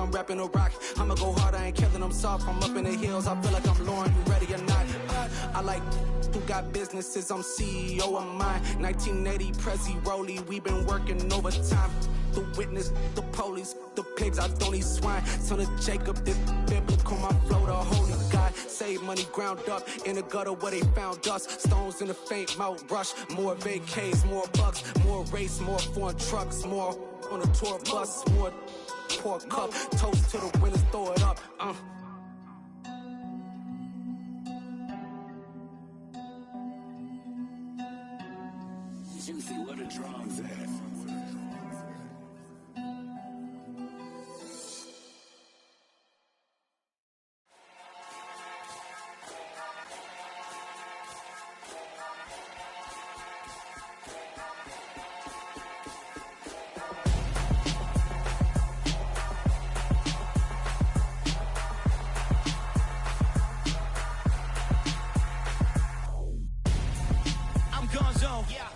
I'm rapping a rock. I'ma go hard, I ain't killing them soft. I'm up in the hills, I feel like I'm Lauren, you ready or not? I like who got businesses, I'm CEO of mine. 1980 Prezi Rolly, we been working overtime. The witness, the police, the pigs, I don't eat swine. Son of Jacob, this biblical, my flow, the holy God. Save money ground up in the gutter where they found us. Stones in the faint Mount Rush. More vacays, more bucks, more race, more foreign trucks, more on a tour bus, more pour cup. Toast to the winners, throw it up. Juicy, what a drums at.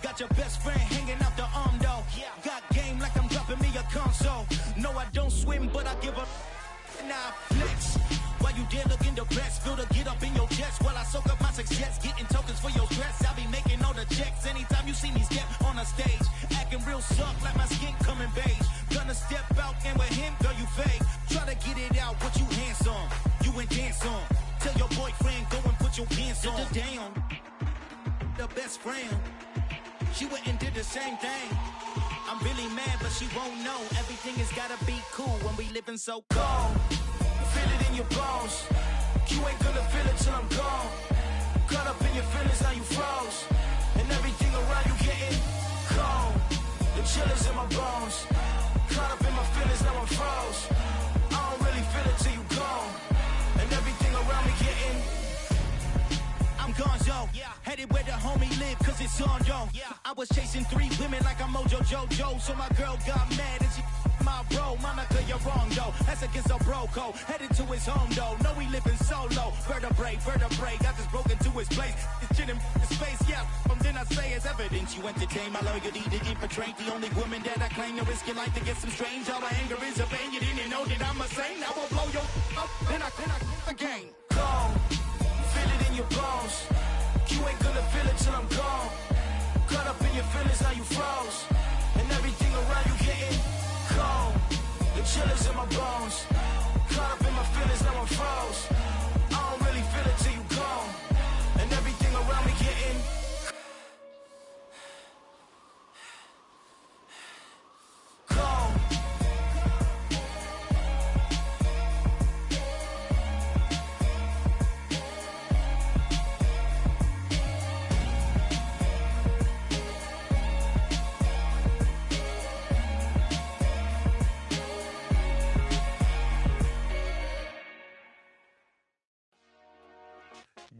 Got your best friend hanging out the arm though. Got game like I'm dropping me a console. No, I don't swim, but I give a nah flex. While you there looking depressed, feel the get up in your chest while I soak up my success, getting tokens for your stress. I be making all the checks anytime you see me step on a stage, acting real suck like my skin coming beige. Gonna step out and with him, girl, you fake. Try to get it out, but you handsome. You ain't dance on. Tell your boyfriend go and put your pants on. Down, the best friend. She went and did the same thing. I'm really mad, but she won't know. Everything has gotta be cool when we living so cold. Feel it in your bones. You ain't gonna feel it till I'm gone. Caught up in your feelings, now you froze. And everything around you getting cold. The chillers in my bones. Caught up in my feelings, now I'm froze. I don't really feel it till you gone. And everything around me getting I'm gonzo, headed where the homie live, cause it's on, yo. I was chasing 3 women like I'm Mojo Jojo, so my girl got mad and she my bro. Monica, you're wrong, though. That's against a bro code. Headed to his home, though. No, we living solo. Vertebrae, got just broken to his place. It's shit in his face, yeah. From then I say it's evidence you entertain my loyalty to infiltrate. The only woman that I claim to risk your life to get some strange. All my anger is a pain. You didn't know that I'm a saint. I will blow your up, then I again. Gone. Feel it in your bones. You ain't gonna feel it till I'm gone. Caught up in your feelings, now you froze. And everything around you getting cold. The chillers in my bones. Caught up in my feelings, now I'm froze. I don't really feel it till you gone. And everything around me getting cold.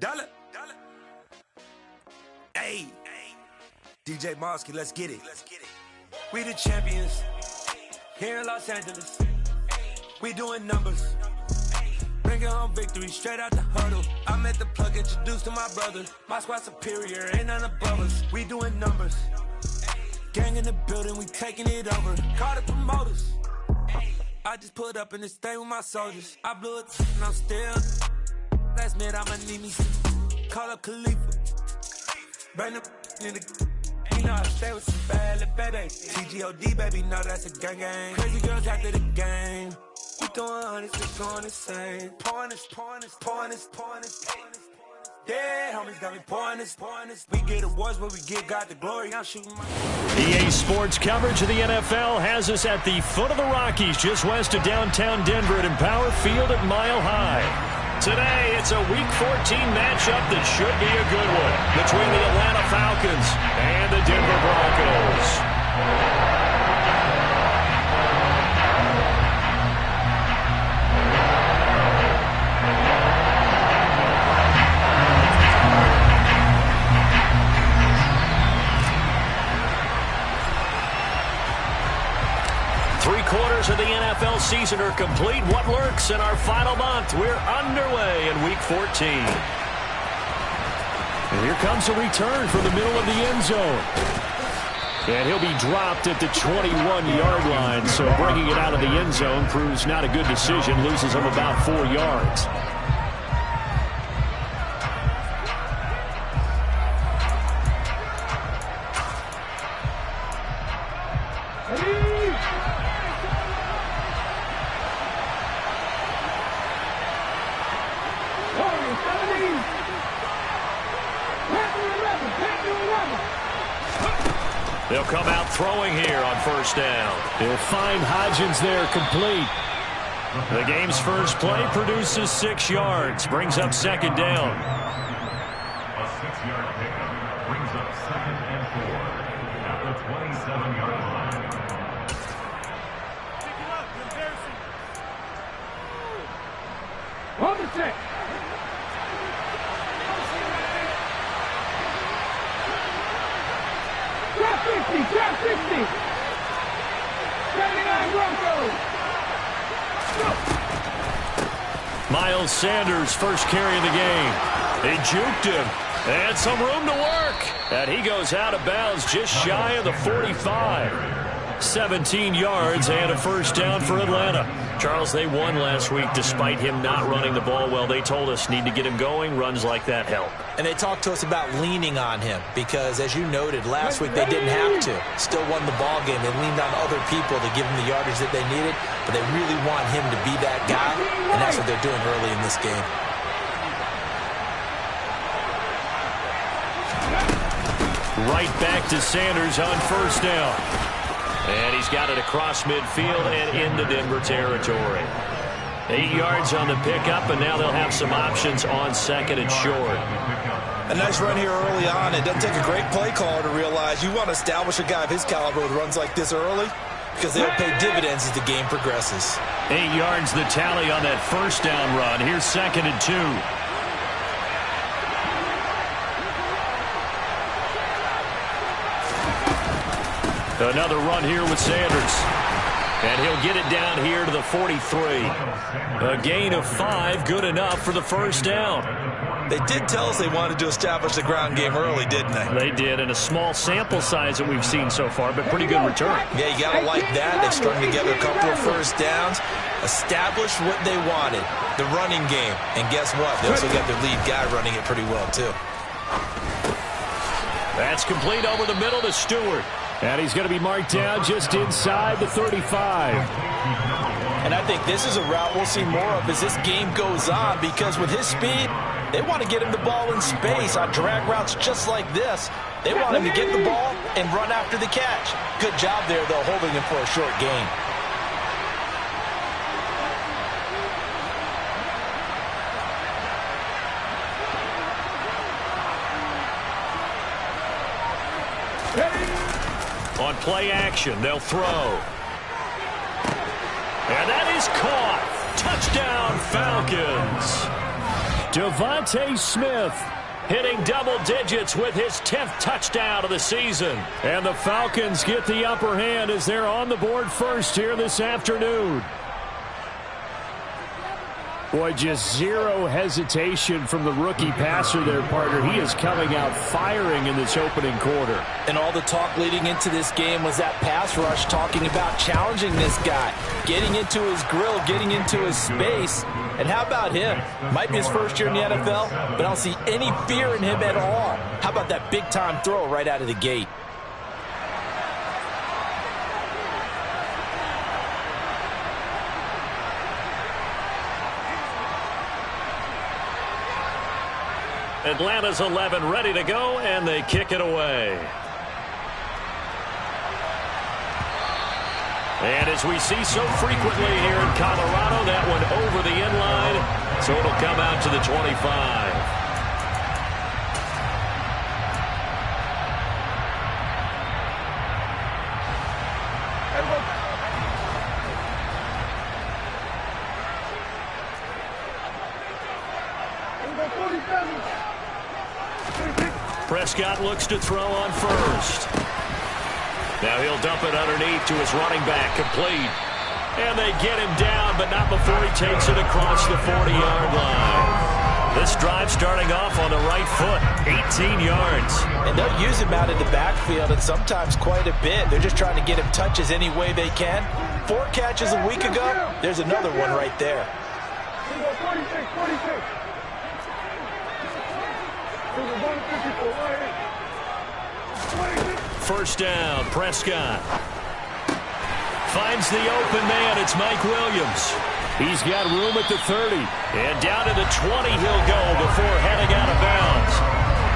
$1. Hey, DJ Mosky, let's get it. We the champions here in Los Angeles. We doing numbers. Bringing home victory straight out the huddle. I met the plug, introduced to my brother. My squad superior, ain't none above us. We doing numbers. Gang in the building, we taking it over. Call the promoters. I just put up in this thing with my soldiers. I blew it and I'm still. Last minute I'ma need me some. Call up Khalifa. Bring them in the. You know I stay with some bad little baby. TGOD baby, know that's a gang gang. Crazy girls after the game. We throwing hundreds, we going insane. Pouring this. Yeah, homies got me pouring this. We get awards, but we give God the glory. I'm shooting my. EA Sports coverage of the NFL has us at the foot of the Rockies, just west of downtown Denver at Empower Field at Mile High. Today, it's a Week 14 matchup that should be a good one between the Atlanta Falcons and the Denver Broncos. 3/4 of the NFL season are complete. What lurks in our final month? We're underway in Week 14. And here comes a return from the middle of the end zone. And he'll be dropped at the 21-yard line. So bringing it out of the end zone proves not a good decision. Loses him about 4 yards. They'll come out throwing here on first down. They'll find Hodgins there complete. The game's first play produces 6 yards. Brings up second down. A 6-yard pickup brings up 2nd and 4 at the 27-yard line. Pick it up, you're embarrassing. On the check. Drop 50, drop 50. 79 Broncos. Miles Sanders, first carry of the game. They juked him. And some room to work. And he goes out of bounds just shy of the 45. 17 yards and a first down for Atlanta. Charles, they won last week despite him not running the ball well. They told us need to get him going. Runs like that help. And they talked to us about leaning on him because, as you noted, last week they didn't have to. Still won the ball game. They leaned on other people to give them the yardage that they needed, but they really want him to be that guy, and that's what they're doing early in this game. Right back to Sanders on first down. And he's got it across midfield and into Denver territory. 8 yards on the pickup, and now they'll have some options on second and short. A nice run here early on. It doesn't take a great play caller to realize you want to establish a guy of his caliber with runs like this early because they'll pay dividends as the game progresses. 8 yards the tally on that first down run. Here's second and 2. Another run here with Sanders. And he'll get it down here to the 43. A gain of 5, good enough for the first down. They did tell us they wanted to establish the ground game early, didn't they? They did, and a small sample size that we've seen so far, but pretty good return. Yeah, you got to like that. They strung together a couple of first downs, established what they wanted, the running game. And guess what? They also got their lead guy running it pretty well, too. That's complete over the middle to Stewart. And he's going to be marked down just inside the 35. And I think this is a route we'll see more of as this game goes on because with his speed, they want to get him the ball in space on drag routes just like this. They want him to get the ball and run after the catch. Good job there, though, holding him for a short gain. On play action, they'll throw. And that is caught. Touchdown, Falcons. Devontae Smith hitting double digits with his 10th touchdown of the season. And the Falcons get the upper hand as they're on the board first here this afternoon. Boy, just zero hesitation from the rookie passer there, partner. He is coming out firing in this opening quarter. And all the talk leading into this game was that pass rush talking about challenging this guy, getting into his grill, getting into his space. And how about him? Might be his first year in the NFL, but I don't see any fear in him at all. How about that big-time throw right out of the gate? Atlanta's 11 ready to go, and they kick it away. And as we see so frequently here in Colorado, that one over the end line, so it'll come out to the 25. Prescott looks to throw on first. Now he'll dump it underneath to his running back, complete. And they get him down, but not before he takes it across the 40-yard line. This drive starting off on the right foot, 18 yards. And they'll use him out in the backfield, and sometimes quite a bit. They're just trying to get him touches any way they can. 4 catches a week ago. There's another one right there. 46. First down, Prescott. Finds the open man. It's Mike Williams. He's got room at the 30. And down to the 20 he'll go before heading out of bounds.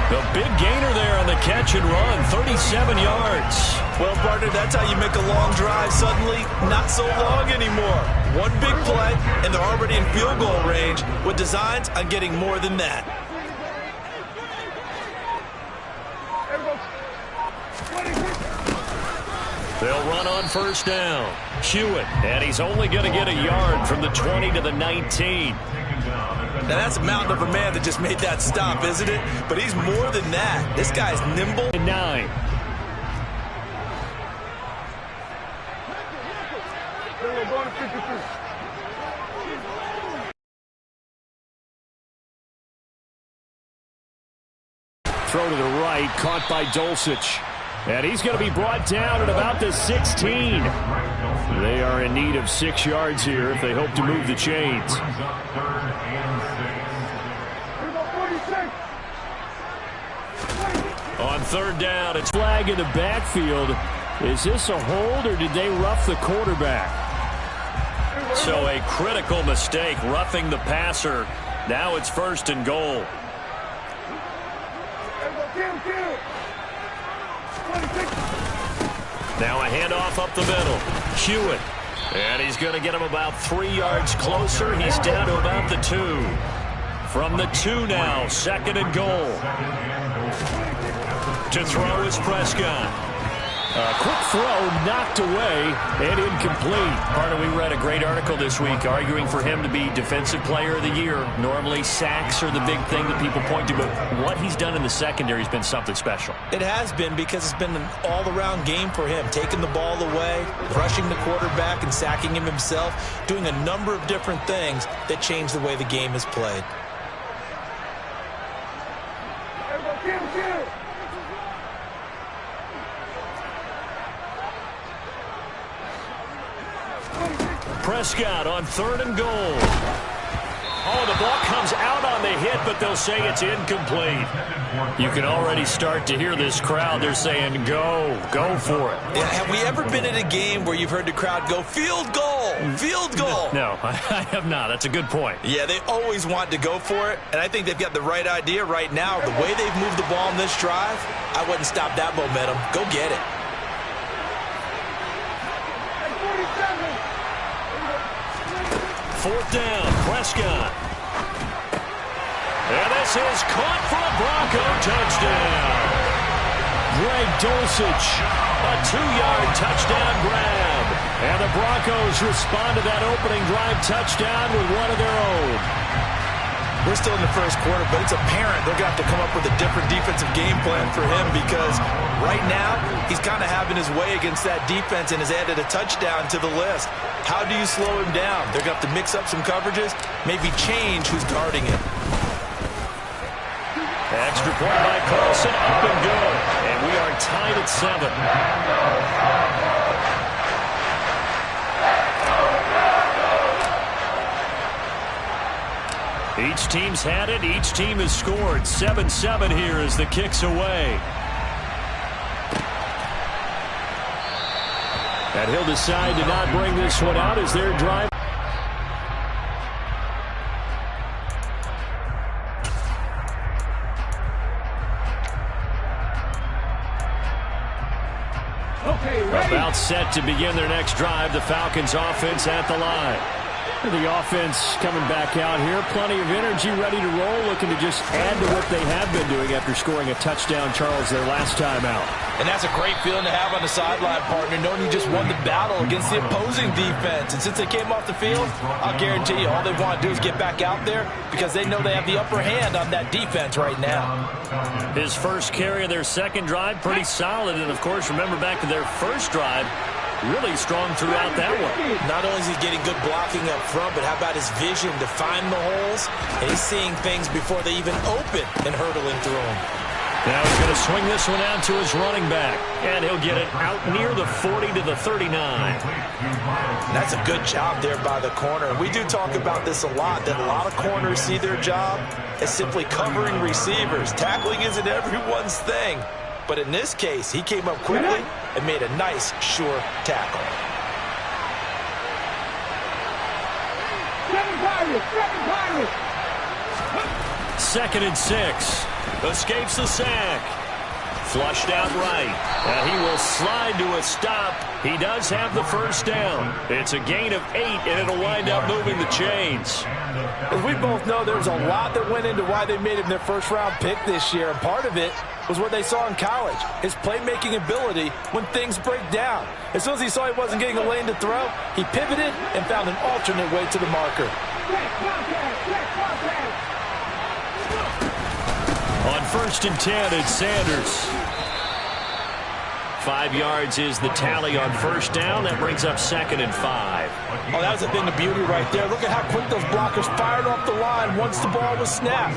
The big gainer there on the catch and run, 37 yards. Well, partner, that's how you make a long drive suddenly not so long anymore. One big play, and they're already in field goal range with designs on getting more than that. They'll run on first down. Hewitt, and he's only going to get a yard from the 20 to the 19. Now, that's a mountain of a man that just made that stop, isn't it? But he's more than that. This guy's nimble. 9. Throw to the right, caught by Dulcich. And he's going to be brought down at about the 16. They are in need of 6 yards here if they hope to move the chains. On third down, it's flag in the backfield. Is this a hold or did they rough the quarterback? So a critical mistake, roughing the passer. Now it's first and goal. Now a handoff up the middle. Hewitt. And he's going to get him about 3 yards closer. He's down to about the 2. From the 2 now, second and goal. To throw is Prescott. A quick throw knocked away and incomplete. Partner, we read a great article this week arguing for him to be Defensive Player of the Year. Normally, sacks are the big thing that people point to, but what he's done in the secondary has been something special. It has been because it's been an all-around game for him, taking the ball away, rushing the quarterback, and sacking him himself, doing a number of different things that change the way the game is played. Prescott on third and goal. Oh, the ball comes out on the hit, but they'll say it's incomplete. You can already start to hear this crowd. They're saying, go for it. Yeah, have we ever been in a game where you've heard the crowd go, field goal, field goal? No, I have not. That's a good point. Yeah, they always want to go for it, and I think they've got the right idea right now. The way they've moved the ball in this drive, I wouldn't stop that momentum. Go get it. Fourth down, Prescott. And this is caught for a Bronco touchdown. Greg Dulcich, a 2-yard touchdown grab. And the Broncos respond to that opening drive touchdown with one of their own. We're still in the first quarter, but it's apparent they're going to have to come up with a different defensive game plan for him because right now he's kind of having his way against that defense and has added a touchdown to the list. How do you slow him down? They're going to have to mix up some coverages, maybe change who's guarding him. Extra point by Carlson, up and good. And we are tied at 7. Each team's had it. Each team has scored. 7-7 here as the kick's away. And he'll decide to not bring this one out as their drive. About set to begin their next drive. The Falcons offense at the line. The offense coming back out here. Plenty of energy, ready to roll, looking to just add to what they have been doing after scoring a touchdown, Charles, their last time out. And that's a great feeling to have on the sideline, partner, knowing you just won the battle against the opposing defense. And since they came off the field, I'll guarantee you all they want to do is get back out there because they know they have the upper hand on that defense right now. His first carry of their second drive, pretty solid. And, of course, remember back to their first drive, really strong throughout that one. Not only is he getting good blocking up front, but how about his vision to find the holes? And he's seeing things before they even open and hurdling through them. Now he's going to swing this one out to his running back. And he'll get it out near the 40 to the 39. That's a good job there by the corner. We do talk about this a lot, that a lot of corners see their job as simply covering receivers. Tackling isn't everyone's thing. But in this case, he came up quickly and made a nice, sure tackle. 2nd and 6. Escapes the sack. Flushed out right. He will slide to a stop. He does have the first down. It's a gain of 8, and it'll wind up moving the chains. As we both know, there was a lot that went into why they made him their first-round pick this year, and part of it was what they saw in college, his playmaking ability when things break down. As soon as he saw he wasn't getting a lane to throw, he pivoted and found an alternate way to the marker. On 1st and 10, it's Sanders. 5 yards is the tally on first down. That brings up 2nd and 5. Oh, that was a thing of beauty right there. Look at how quick those blockers fired off the line once the ball was snapped.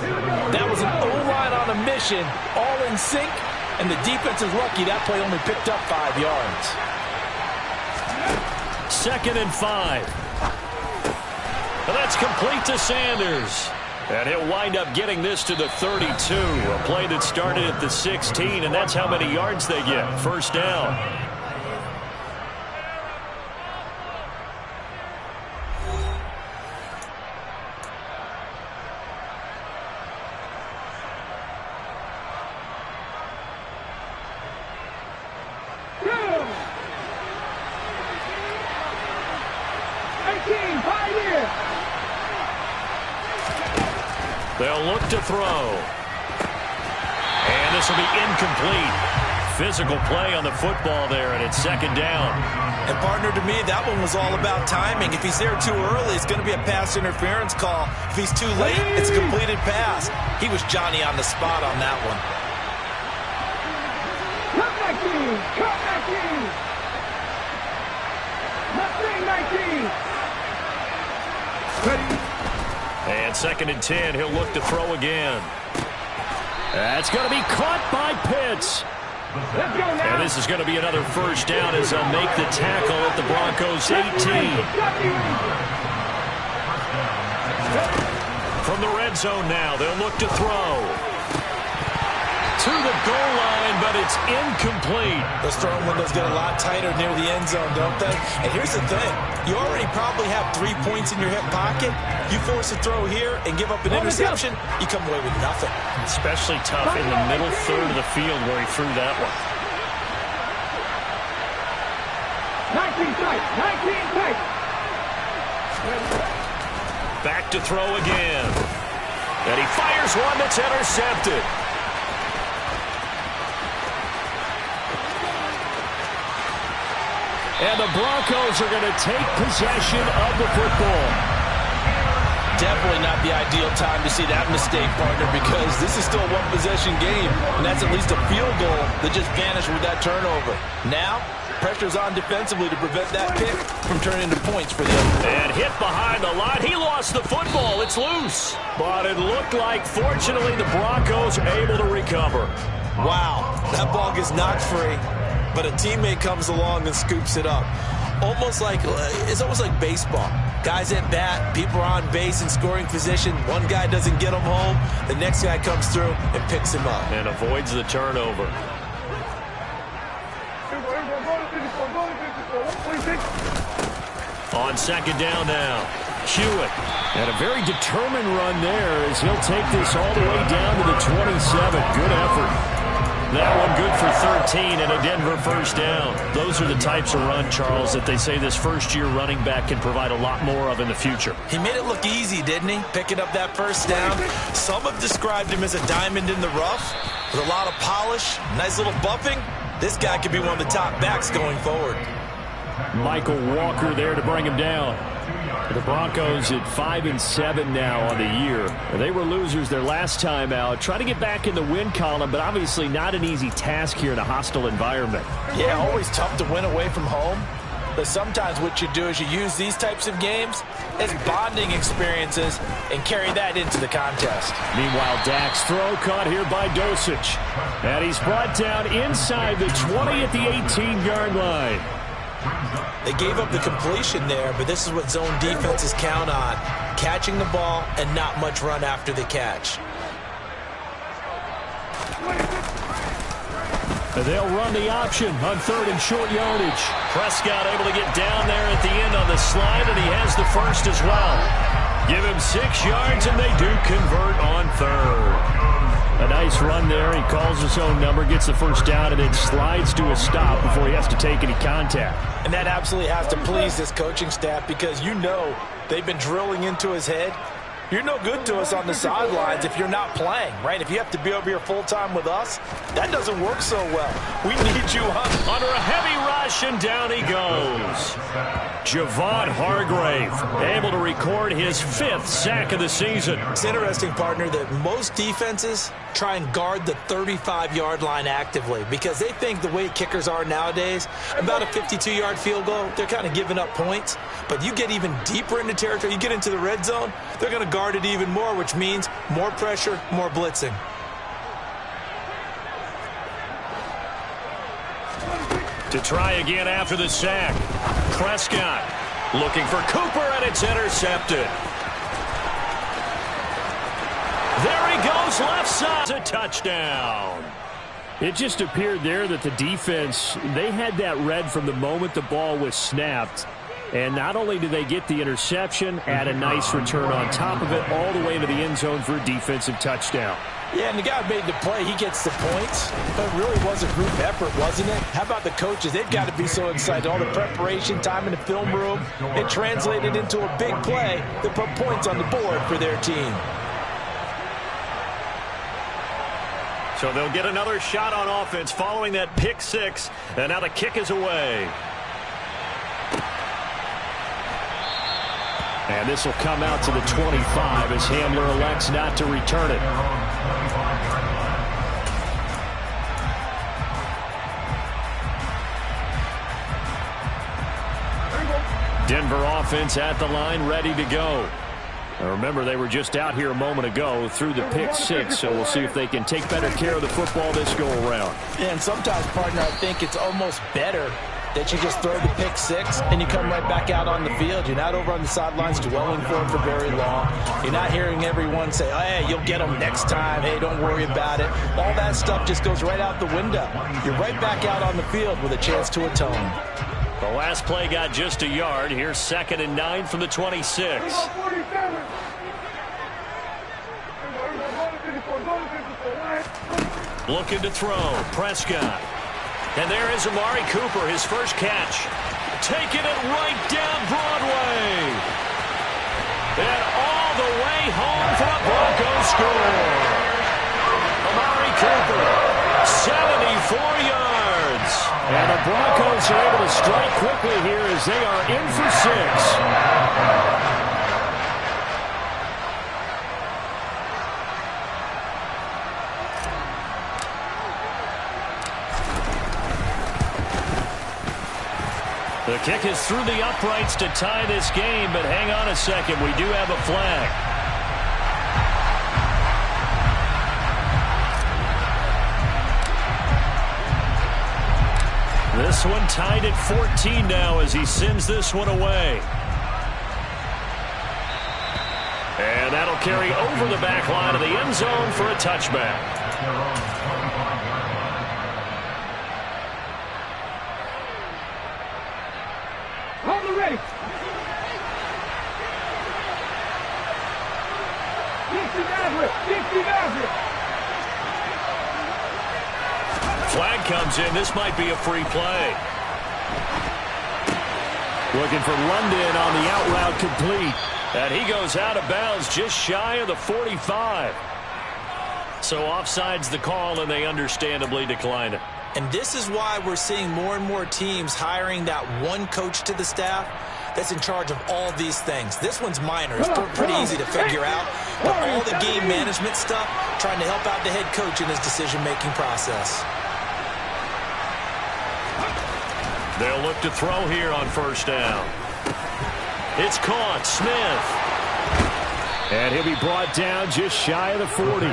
That was an O-line on a mission, all in sync, and the defense is lucky that play only picked up 5 yards. 2nd and 5. And that's complete to Sanders. And he'll wind up getting this to the 32. A play that started at the 16, and that's how many yards they get. First down. They'll look to throw. And this will be incomplete. Physical play on the football there, and it's 2nd down. And partner, to me, that one was all about timing. If he's there too early, it's going to be a pass interference call. If he's too late, it's a completed pass. He was Johnny on the spot on that one. Come back in! Come back in! Mustang 19! Ready? And 2nd and 10, he'll look to throw again. That's going to be caught by Pitts. Let's go now. And this is going to be another first down as they'll make the tackle at the Broncos 18. From the red zone now, they'll look to throw. To the goal line, but it's incomplete. Those throwing windows get a lot tighter near the end zone, don't they? And here's the thing. You already probably have 3 points in your hip pocket. You force a throw here and give up an interception, you come away with nothing. Especially tough in the middle third of the field where he threw that one. 19 tight. 19 tight. Back to throw again. And he fires one that's intercepted. And the Broncos are going to take possession of the football. Definitely not the ideal time to see that mistake, partner, because this is still a one-possession game, and that's at least a field goal that just vanished with that turnover. Now, pressure's on defensively to prevent that pick from turning into points for them. And hit behind the line. He lost the football. It's loose. But it looked like, fortunately, the Broncos are able to recover. Wow, that ball gets knocked free, but a teammate comes along and scoops it up. It's almost like baseball. Guys at bat, people are on base in scoring position. One guy doesn't get him home. The next guy comes through and picks him up. And avoids the turnover. On 2nd down now, Hewitt. And a very determined run there as he'll take this all the way down to the 27. Good effort. That one good for 13 and a Denver first down. Those are the types of run, Charles, that they say this first-year running back can provide a lot more of in the future. He made it look easy, didn't he? Picking up that first down. Some have described him as a diamond in the rough with a lot of polish, nice little bumping. This guy could be one of the top backs going forward. Michael Walker there to bring him down. The Broncos at 5-7 now on the year. They were losers their last time out. Try to get back in the win column, but obviously not an easy task here in a hostile environment. Yeah, always tough to win away from home. But sometimes what you do is you use these types of games as bonding experiences and carry that into the contest. Meanwhile, Dak's throw caught here by Dosich. And he's brought down inside the 20 at the 18-yard line. They gave up the completion there, but this is what zone defenses count on. Catching the ball and not much run after the catch. They'll run the option on 3rd and short yardage. Prescott able to get down there at the end on the slide, and he has the first as well. Give him 6 yards, and they do convert on 3rd. A nice run there. He calls his own number, gets the first down, and then slides to a stop before he has to take any contact. And that absolutely has to please this coaching staff because you know they've been drilling into his head. You're no good to us on the sidelines if you're not playing, right? If you have to be over here full-time with us, that doesn't work so well. We need you under a heavy rush, and down he goes. Javon Hargrave able to record his 5th sack of the season. It's interesting, partner, that most defenses try and guard the 35-yard line actively because they think the way kickers are nowadays, about a 52-yard field goal, they're kind of giving up points. But you get even deeper into territory, you get into the red zone, they're going to guard it even more, which means more pressure, more blitzing. To try again after the sack. Prescott looking for Cooper, and it's intercepted. There he goes, left side. A touchdown. It just appeared there that the defense, they had that read from the moment the ball was snapped. And not only do they get the interception, add a nice return on top of it, all the way to the end zone for a defensive touchdown. Yeah, and the guy made the play. He gets the points. But it really was a group effort, wasn't it? How about the coaches? They've got to be so excited. All the preparation time in the film room, it translated into a big play that put points on the board for their team. So they'll get another shot on offense following that pick 6. And now the kick is away. And this will come out to the 25 as Hamler elects not to return it. Denver offense at the line, ready to go. Now remember, they were just out here a moment ago through the pick 6, so we'll see if they can take better care of the football this go-around. And sometimes, partner, I think it's almost better that you just throw the pick 6 and you come right back out on the field. You're not over on the sidelines dwelling for it for very long. You're not hearing everyone say, hey, you'll get them next time. Hey, don't worry about it. All that stuff just goes right out the window. You're right back out on the field with a chance to atone. The last play got just a yard. Here's 2nd and 9 from the 26. Looking to throw. Prescott. And there is Amari Cooper, his first catch. Taking it right down Broadway. And all the way home for a Broncos score. Amari Cooper, 74 yards. And the Broncos are able to strike quickly here as they are in for 6. The kick is through the uprights to tie this game, but hang on a second. We do have a flag. This one tied at 14 now as he sends this one away. And that'll carry over the back line of the end zone for a touchback. Ready. Flag comes in. This might be a free play. Looking for London on the out route complete. And he goes out of bounds just shy of the 45. So offside's the call, and they understandably decline it. And this is why we're seeing more and more teams hiring that one coach to the staff that's in charge of all these things. This one's minor. It's pretty easy to figure out. But all the game management stuff, trying to help out the head coach in his decision-making process. They'll look to throw here on first down. It's caught. Smith. And he'll be brought down just shy of the 40.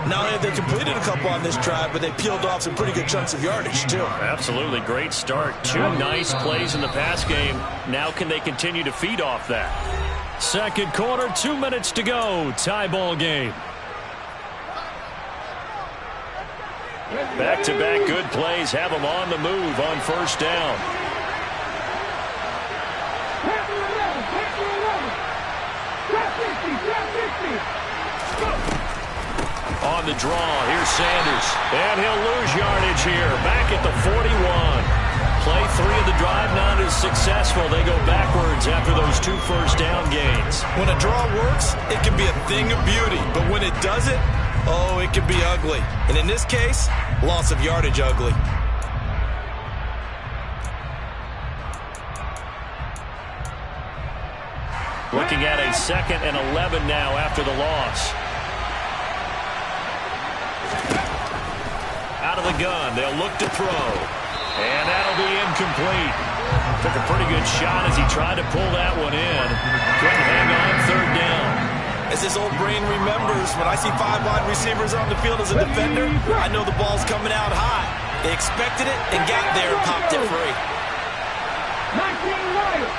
Not only have they completed a couple on this drive, but they peeled off some pretty good chunks of yardage, too. Absolutely. Great start. 2 nice plays in the pass game. Now can they continue to feed off that? Second quarter, 2 minutes to go. Tie ball game. Back-to-back good plays have them on the move on first down. On the draw, here's Sanders. And he'll lose yardage here. Back at the 41. Play 3 of the drive not as successful. They go backwards after those 2 first down gains. When a draw works, it can be a thing of beauty. But when it doesn't, oh, it can be ugly. And in this case, loss of yardage ugly. Looking at a 2nd and 11 now after the loss. Out of the gun, they'll look to throw. And that'll be incomplete. Took a pretty good shot as he tried to pull that one in. Couldn't hang on third down. As his old brain remembers, when I see 5 wide receivers on the field as a defender, I know the ball's coming out high. They expected it and got there and popped it free. 19 Riders.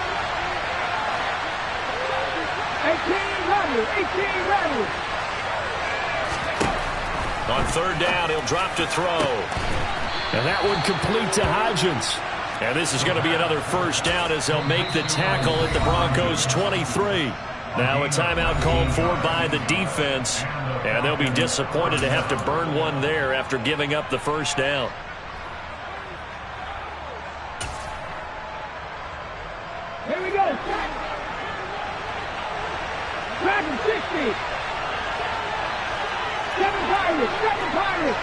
18 Riders. 18 Riders. On third down, he'll drop to throw. And that one complete to Hodgins. And this is going to be another first down as they'll make the tackle at the Broncos 23. Now a timeout called for by the defense. And they'll be disappointed to have to burn one there after giving up the first down. Here we go. Dragon 60. 7 Pirates. 7 Pirates.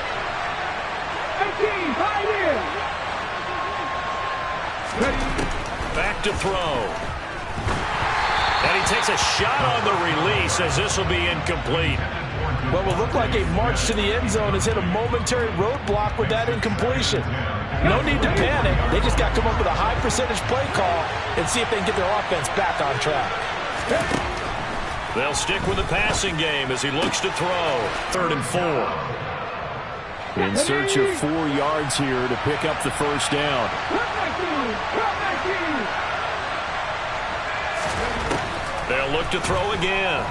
18 Pioneers. Back to throw. And he takes a shot on the release as this will be incomplete. What will look like a march to the end zone has hit a momentary roadblock with that incompletion. No need to panic. They just got to come up with a high percentage play call and see if they can get their offense back on track. They'll stick with the passing game as he looks to throw. 3rd and 4. In search of 4 yards here to pick up the first down. They'll look to throw again.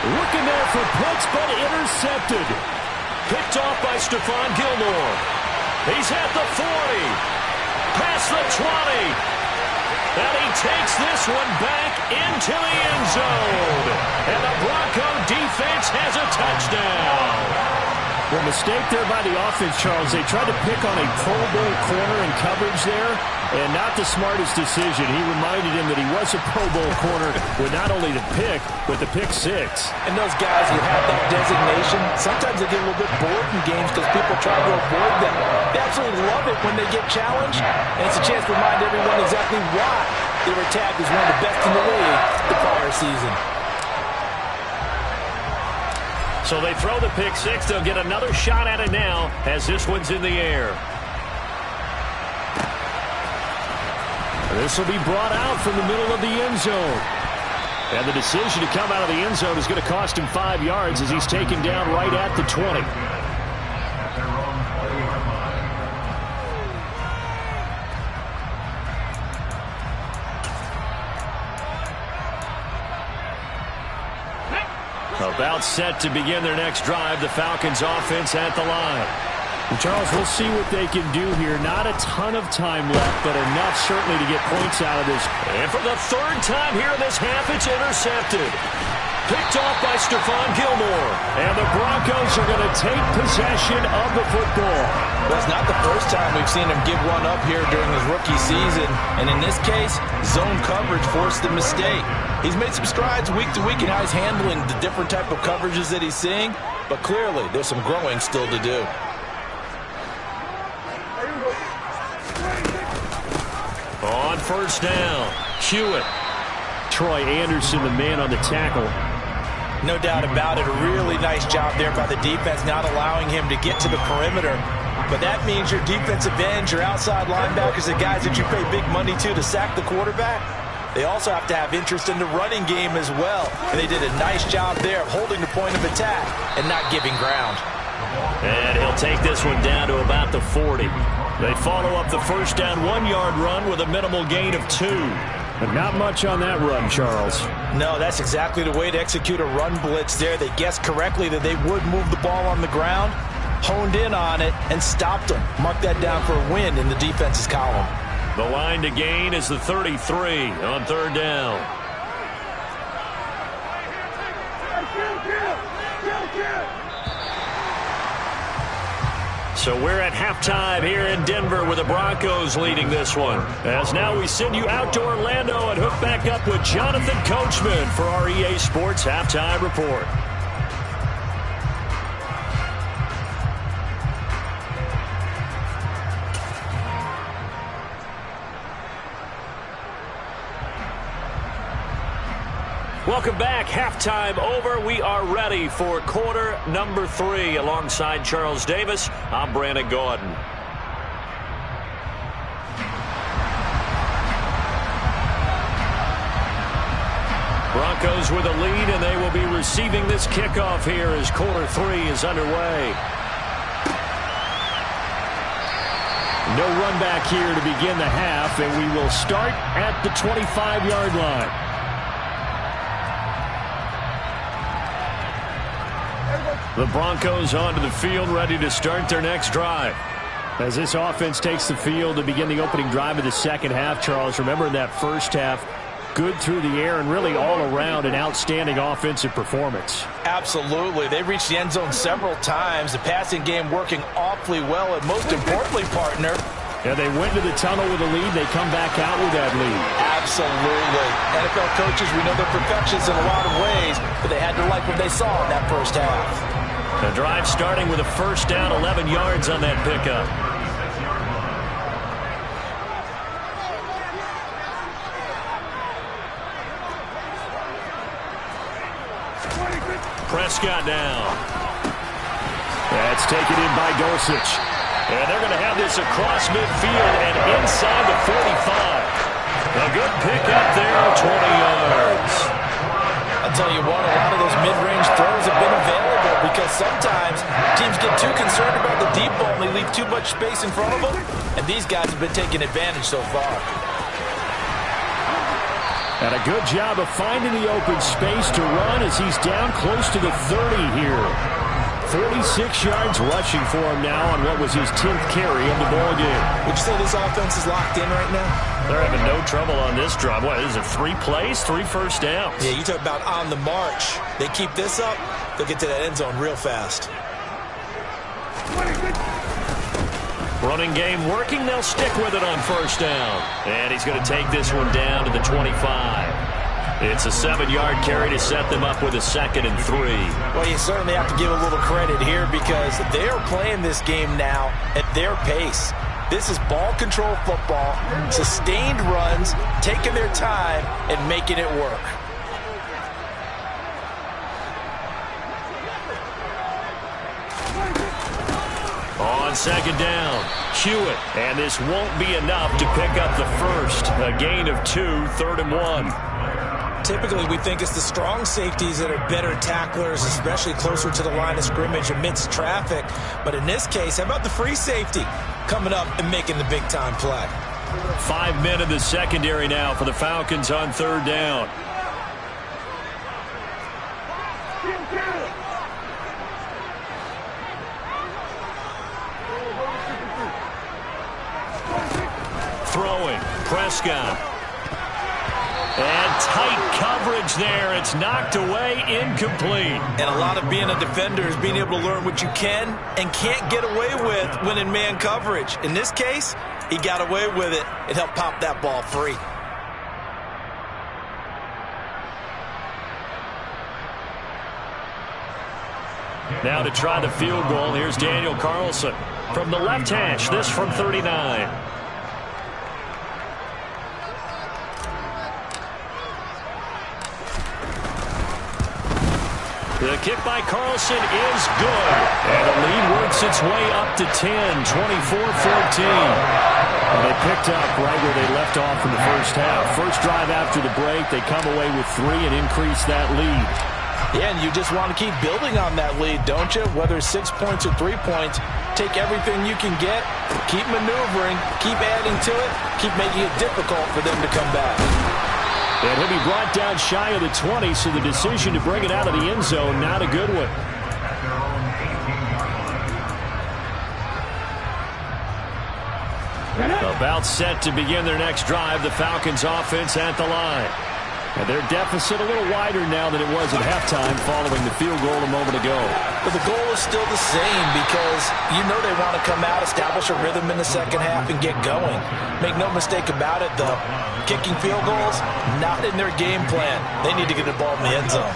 Looking there for puts, but intercepted. Picked off by Stephon Gilmore. He's at the 40. Past the 20. And he takes this one back into the end zone. And the Bronco defense has a touchdown. The mistake there by the offense, Charles, they tried to pick on a Pro Bowl corner in coverage there, and not the smartest decision. He reminded him that he was a Pro Bowl corner with not only the pick, but the pick 6. And those guys who have that designation, sometimes they get a little bit bored in games because people try to avoid them. They absolutely love it when they get challenged, and it's a chance to remind everyone exactly why they were tagged as one of the best in the league the prior season. So they throw the pick 6. They'll get another shot at it now as this one's in the air. This will be brought out from the middle of the end zone. And the decision to come out of the end zone is going to cost him 5 yards as he's taken down right at the 20. About set to begin their next drive. The Falcons offense at the line. And Charles, we'll see what they can do here. Not a ton of time left, but enough certainly to get points out of this. And for the 3rd time here in this half, it's intercepted. Picked off by Stephon Gilmore. And the Broncos are going to take possession of the football. Well, it's not the first time we've seen him give one up here during his rookie season. And in this case, zone coverage forced the mistake. He's made some strides week to week in how he's handling the different type of coverages that he's seeing. But clearly, there's some growing still to do. On first down, Hewitt. Troy Anderson, the man on the tackle. No doubt about it. A really nice job there by the defense, not allowing him to get to the perimeter. but that means your defensive ends, your outside linebackers, the guys that you pay big money to sack the quarterback, they also have to have interest in the running game as well. And they did a nice job there of holding the point of attack and not giving ground. And he'll take this one down to about the 40. They follow up the first down 1-yard run with a minimal gain of 2. But not much on that run, Charles. No, that's exactly the way to execute a run blitz there. They guessed correctly that they would move the ball on the ground, honed in on it, and stopped them. Mark that down for a win in the defense's column. The line to gain is the 33 on third down. So we're at halftime here in Denver with the Broncos leading this one. As now we send you out to Orlando and hook back up with Jonathan Coachman for our EA Sports Halftime Report. Welcome back. Halftime over. We are ready for quarter number 3. Alongside Charles Davis, I'm Brandon Gordon. Broncos with a lead, and they will be receiving this kickoff here as quarter 3 is underway. No run back here to begin the half, and we will start at the 25-yard line. The Broncos onto the field, ready to start their next drive. As this offense takes the field to begin the opening drive of the second half, Charles, remember in that first half, good through the air and really all around an outstanding offensive performance. Absolutely. They reached the end zone several times. The passing game working awfully well, and most importantly, partner, yeah, they went to the tunnel with a lead. They come back out with that lead. Absolutely. NFL coaches, we know they're perfectionists in a lot of ways, but they had to like what they saw in that first half. The drive starting with a first down, 11 yards on that pickup. Prescott now. That's taken in by Dulcich. And they're going to have this across midfield and inside the 45. A good pickup there, 20 yards. I'll tell you what, a lot of those mid-range throws have been available because sometimes teams get too concerned about the deep ball and they leave too much space in front of them, and these guys have been taking advantage so far. And a good job of finding the open space to run as he's down close to the 30 here. 46 yards rushing for him now on what was his 10th carry of the ballgame. Would you say this offense is locked in right now? They're having no trouble on this drive. What is it, 3 plays, 3 first downs? Yeah, you talk about on the march. They keep this up, they'll get to that end zone real fast. Running game working. They'll stick with it on first down. And he's going to take this one down to the 25. It's a 7-yard carry to set them up with a 2nd and 3. Well, you certainly have to give a little credit here because they are playing this game now at their pace. This is ball control football, sustained runs, taking their time and making it work. On second down, Hewitt, and this won't be enough to pick up the first. A gain of 2, 3rd and 1. Typically, we think it's the strong safeties that are better tacklers, especially closer to the line of scrimmage amidst traffic. But in this case, how about the free safety coming up and making the big-time play? 5 men in the secondary now for the Falcons on 3rd down. Throwing, Prescott. And tight coverage there. It's knocked away, incomplete. And a lot of being a defender is being able to learn what you can and can't get away with when in man coverage. In this case, he got away with it. It helped pop that ball free. Now to try the field goal, here's Daniel Carlson. From the left hash, this from 39. The kick by Carlson is good. And the lead works its way up to 10, 24-14. And they picked up right where they left off in the first half. First drive after the break, they come away with 3 and increase that lead. Yeah, and you just want to keep building on that lead, don't you? Whether it's 6 points or 3 points, take everything you can get, keep maneuvering, keep adding to it, keep making it difficult for them to come back. And he'll be brought down shy of the 20, so the decision to bring it out of the end zone, not a good one. About set to begin their next drive, the Falcons offense at the line. And their deficit a little wider now than it was at halftime following the field goal a moment ago. But the goal is still the same because you know they want to come out, establish a rhythm in the second half, and get going. Make no mistake about it, though. Kicking field goals, not in their game plan. They need to get the ball in the end zone.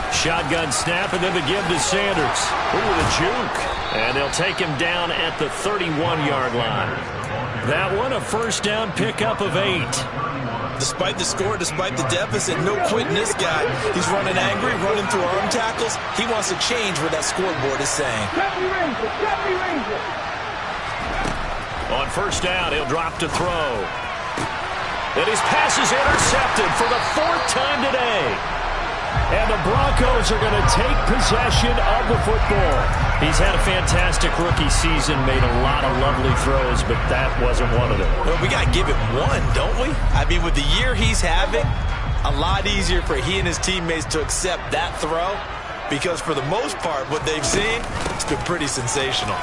Shotgun snap, and then the give to Sanders. Ooh, the juke. And they'll take him down at the 31-yard line. That one, a first down pickup of 8. Despite the score, despite the deficit, no quitting this guy. He's running angry, running through arm tackles. He wants to change what that scoreboard is saying. On first down, he'll drop to throw. And his pass is intercepted for the 4th time today. And the Broncos are going to take possession of the football. He's had a fantastic rookie season, made a lot of lovely throws, but that wasn't one of them. Well, we got to give him one, don't we? I mean, with the year he's having, a lot easier for he and his teammates to accept that throw because for the most part, what they've seen, it's been pretty sensational.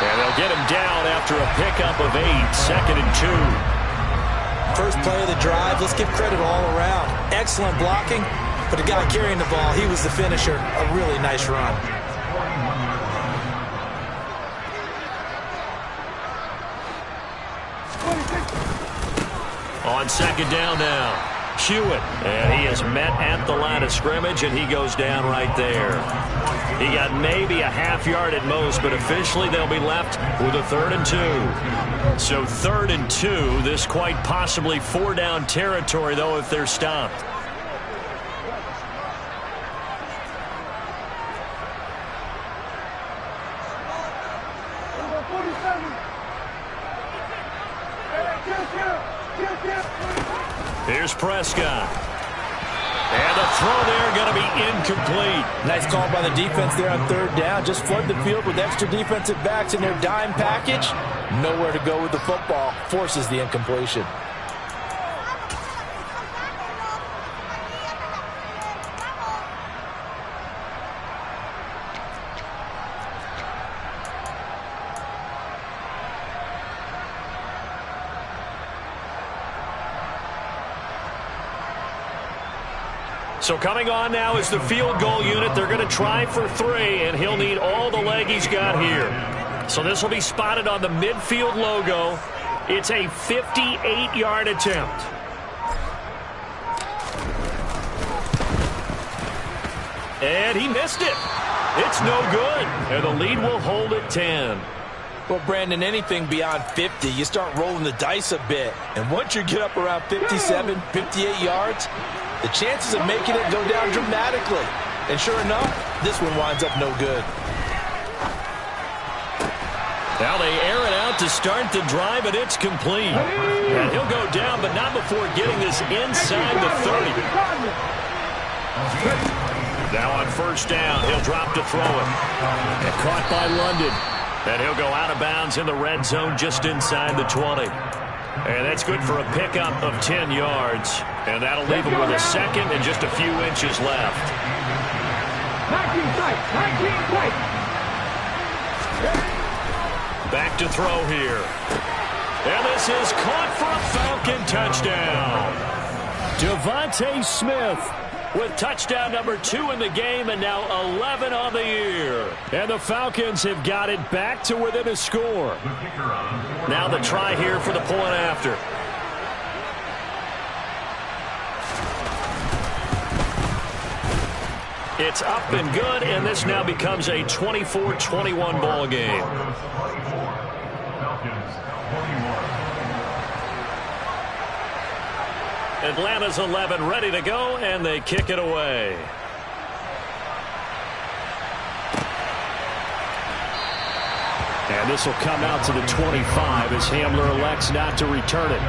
And they'll get him down after a pickup of 8, 2nd and 2. First play of the drive, let's give credit all around. Excellent blocking, but the guy carrying the ball, he was the finisher. A really nice run. On second down now, Hewitt. And he is met at the line of scrimmage, and he goes down right there. He got maybe a half yard at most, but officially they'll be left with a 3rd and 2. So 3rd and 2, this quite possibly 4-down territory, though, if they're stopped. Here's Prescott. And the throw there going to be incomplete. Nice call by the defense there on 3rd down. Just flood the field with extra defensive backs in their dime package. Nowhere to go with the football. Forces the incompletion. So coming on now is the field goal unit. They're going to try for 3, and he'll need all the leg he's got here. So this will be spotted on the midfield logo. It's a 58-yard attempt. And he missed it. It's no good. And the lead will hold at 10. Well, Brandon, anything beyond 50, you start rolling the dice a bit. And once you get up around 57, 58 yards, the chances of making it go down dramatically. And sure enough, this one winds up no good. Now they air it out to start the drive, and it's complete. And he'll go down, but not before getting this inside the 30. Now on first down, he'll drop to throw it. And caught by London. And he'll go out of bounds in the red zone just inside the 20. And that's good for a pickup of 10 yards. And that'll leave him with a 2nd and just a few inches left. 19 tight. Back to throw here. And this is caught for a Falcon touchdown. Devontae Smith with touchdown number 2 in the game, and now 11 on the year. And the Falcons have got it back to within a score. Now the try here for the point after. It's up and good, and this now becomes a 24-21 ball game. Falcons 21. Atlanta's 11 ready to go, and they kick it away. And this will come out to the 25 as Hamler elects not to return it.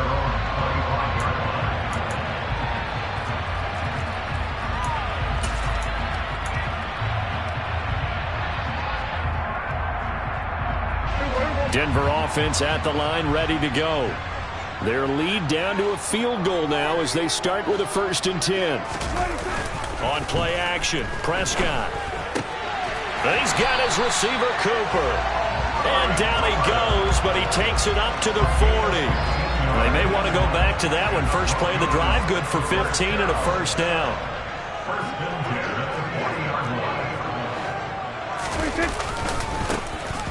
Denver offense at the line, ready to go. Their lead down to a field goal now as they start with a 1st and 10. On play action, Prescott. He's got his receiver, Cooper. And down he goes, but he takes it up to the 40. They may want to go back to that one. First play of the drive, good for 15 and a 1st down. First and 10 at the 40-yard line.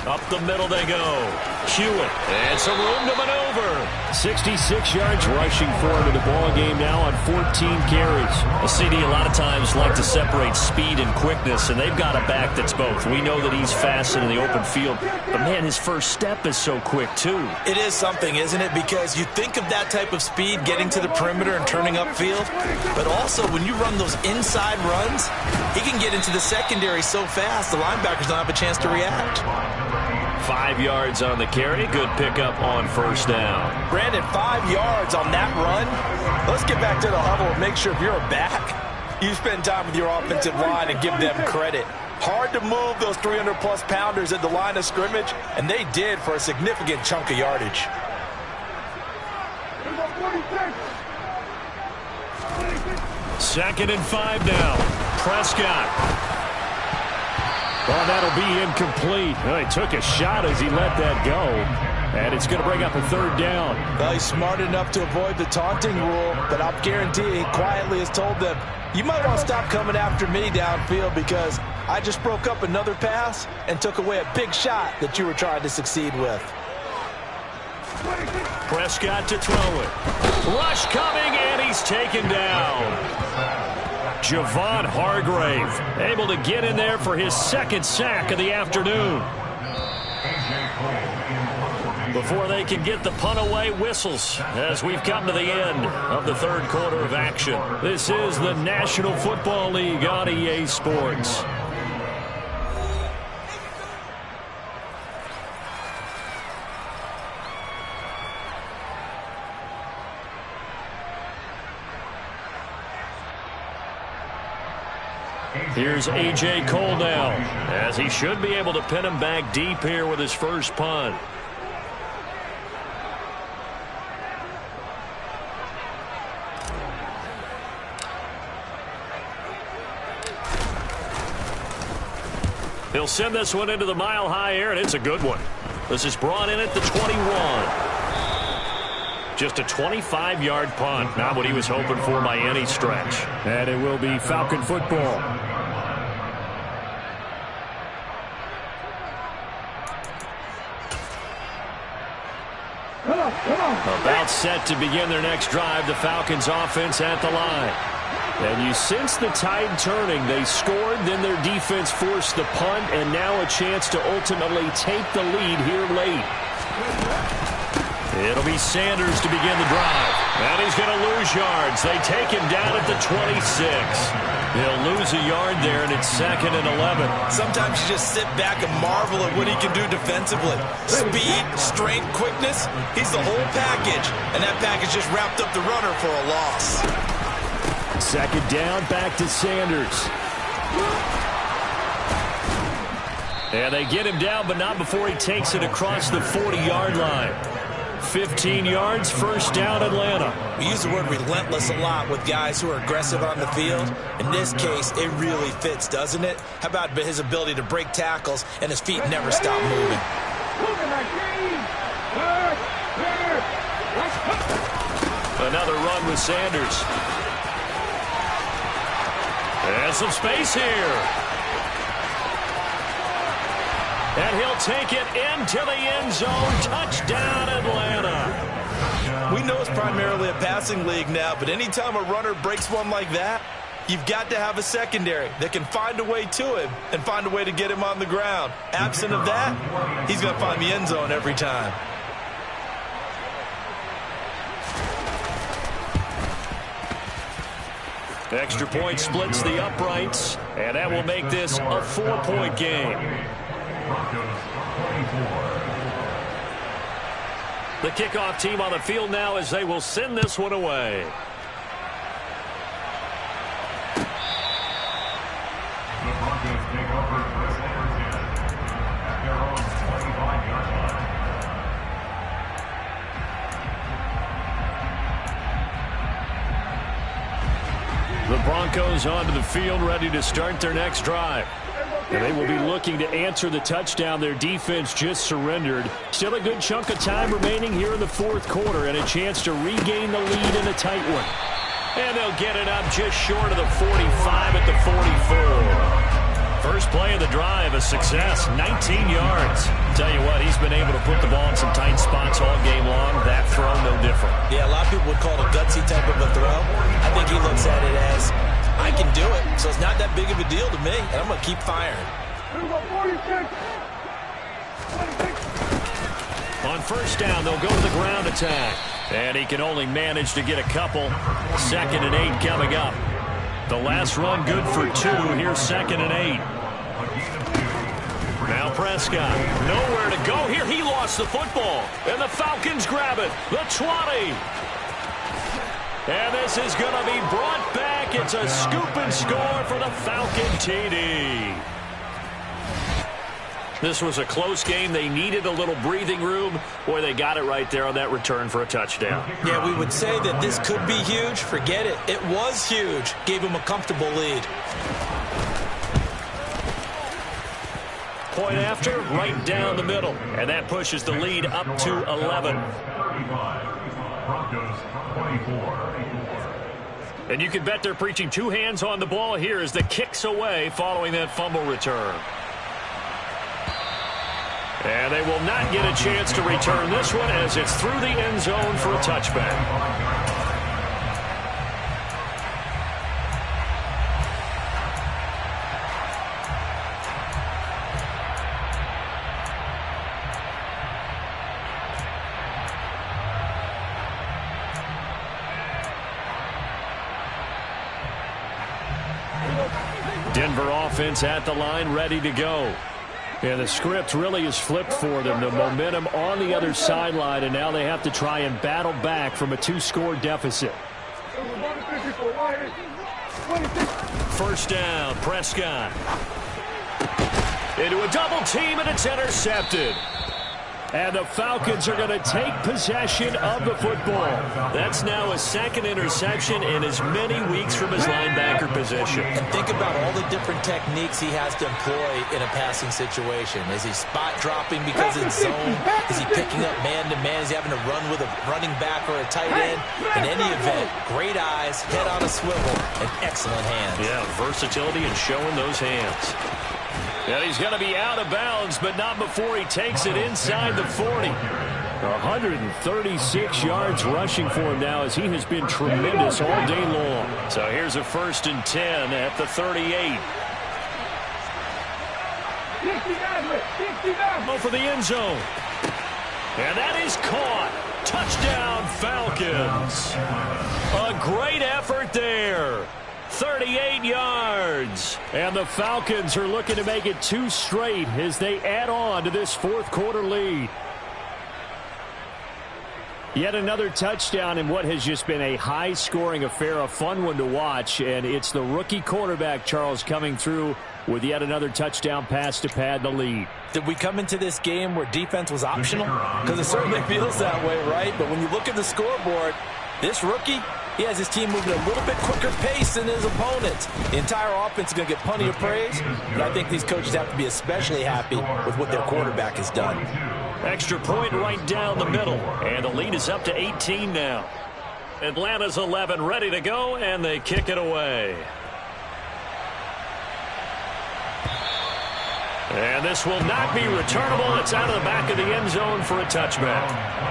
Up the middle they go. Hewitt. And some room to maneuver. 66 yards rushing for him in the ball game now on 14 carries. A CD a lot of times like to separate speed and quickness, and they've got a back that's both. We know that he's fast in the open field, but man, his first step is so quick too. It is something, isn't it? Because you think of that type of speed getting to the perimeter and turning upfield, but also when you run those inside runs, he can get into the secondary so fast the linebackers don't have a chance to react. 5 yards on the carry. Good pickup on 1st down. Brandon, 5 yards on that run. Let's get back to the huddle and make sure if you're a back, you spend time with your offensive line and give them credit. Hard to move those 300-plus pounders at the line of scrimmage, and they did for a significant chunk of yardage. Second and 5 now. Prescott. Well, that'll be incomplete. Well, he took a shot as he let that go. And it's going to bring up a 3rd down. Well, he's smart enough to avoid the taunting rule, but I'll guarantee he quietly has told them, you might want to stop coming after me downfield because I just broke up another pass and took away a big shot that you were trying to succeed with. Prescott to throw it. Rush coming, and he's taken down. Javon Hargrave able to get in there for his 2nd sack of the afternoon. Before they can get the punt away, whistles as we've come to the end of the 3rd quarter of action. This is the National Football League on EA Sports. Here's A.J. Cole now, as he should be able to pin him back deep here with his first punt. He'll send this one into the mile-high air, and it's a good one. This is brought in at the 21. Just a 25-yard punt, not what he was hoping for by any stretch. And it will be Falcon football. About set to begin their next drive, the Falcons offense at the line. And you sense the tide turning. They scored, then their defense forced the punt, and now a chance to ultimately take the lead here late. It'll be Sanders to begin the drive. And he's going to lose yards. They take him down at the 26. He'll lose a yard there, and it's 2nd and 11. Sometimes you just sit back and marvel at what he can do defensively. Speed, strength, quickness, he's the whole package. And that package just wrapped up the runner for a loss. 2nd down, back to Sanders. And they get him down, but not before he takes it across the 40-yard line. 15 yards, 1st down, Atlanta. We use the word relentless a lot with guys who are aggressive on the field. In this case, it really fits, doesn't it? How about his ability to break tackles and his feet never stop moving? Another run with Sanders. And some space here. And he'll take it into the end zone. Touchdown, Atlanta. We know it's primarily a passing league now, but anytime a runner breaks one like that, you've got to have a secondary that can find a way to him and find a way to get him on the ground. Absent of that, he's going to find the end zone every time. Extra point splits the uprights, and that will make this a 4-point game. The kickoff team on the field now as they will send this one away. The Broncos take over first and 10 at their own 25-yard line. The Broncos onto the field, ready to start their next drive. And they will be looking to answer the touchdown their defense just surrendered. Still a good chunk of time remaining here in the fourth quarter and a chance to regain the lead in a tight one. And they'll get it up just short of the 45 at the 44. First play of the drive, a success, 19 yards. Tell you what, he's been able to put the ball in some tight spots all game long. That throw, no different. Yeah, a lot of people would call it a gutsy type of a throw. I think he looks at it as, I can do it, so it's not that big of a deal to me, and I'm going to keep firing. On first down, they'll go to the ground attack. And he can only manage to get a couple. 2nd and 8 coming up. The last run good for 2. Here's 2nd and 8. Now Prescott, nowhere to go here. He lost the football, and the Falcons grab it. The 20. And this is going to be brought back. It's a scoop and score for the Falcon TD. This was a close game. They needed a little breathing room. Boy, they got it right there on that return for a touchdown. Yeah, we would say that this could be huge. Forget it. It was huge. Gave him a comfortable lead. Point after, right down the middle. And that pushes the lead up to 11. 35. Broncos 24. And you can bet they're preaching 2 hands on the ball here as the kick's away following that fumble return. And they will not get a chance to return this one as it's through the end zone for a touchback. Denver offense at the line, ready to go. And the script really is flipped for them. The momentum on the other sideline, and now they have to try and battle back from a 2-score deficit. First down, Prescott. Into a double team, and it's intercepted. And the Falcons are going to take possession of the football. That's now a 2nd interception in as many weeks from his linebacker position. And think about all the different techniques he has to employ in a passing situation. Is he spot dropping because it's zone? Is he picking up man-to-man? Is he having to run with a running back or a tight end? In any event, great eyes, head on a swivel, and excellent hands. Yeah, versatility and showing those hands. And he's going to be out of bounds, but not before he takes it inside the 40. 136 yards rushing for him now as he has been tremendous all day long. So here's a 1st and 10 at the 38. Go for the end zone. And that is caught. Touchdown, Falcons. A great effort there. 38 yards. And the Falcons are looking to make it 2 straight as they add on to this fourth quarter lead. Yet another touchdown in what has just been a high-scoring affair, a fun one to watch. And it's the rookie quarterback, Charles, coming through with yet another touchdown pass to pad the lead. Did we come into this game where defense was optional? Because it certainly feels that way, right? But when you look at the scoreboard, this rookie, he has his team moving a little bit quicker pace than his opponents. The entire offense is going to get plenty of praise, but I think these coaches have to be especially happy with what their quarterback has done. Extra point right down the middle, and the lead is up to 18 now. Atlanta's 11 ready to go, and they kick it away. And this will not be returnable. It's out of the back of the end zone for a touchback.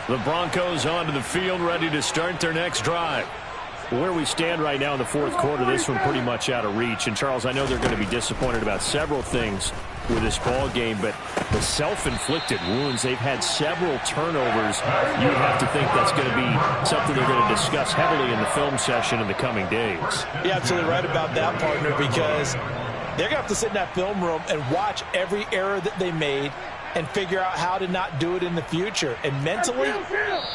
The Broncos onto the field ready to start their next drive. where we stand right now in the fourth quarter, this one pretty much out of reach. And, Charles, I know they're going to be disappointed about several things with this ball game, but the self-inflicted wounds, they've had several turnovers. You would have to think that's going to be something they're going to discuss heavily in the film session in the coming days. You're absolutely right about that, partner, because they're going to have to sit in that film room and watch every error that they made and figure out how to not do it in the future. And mentally,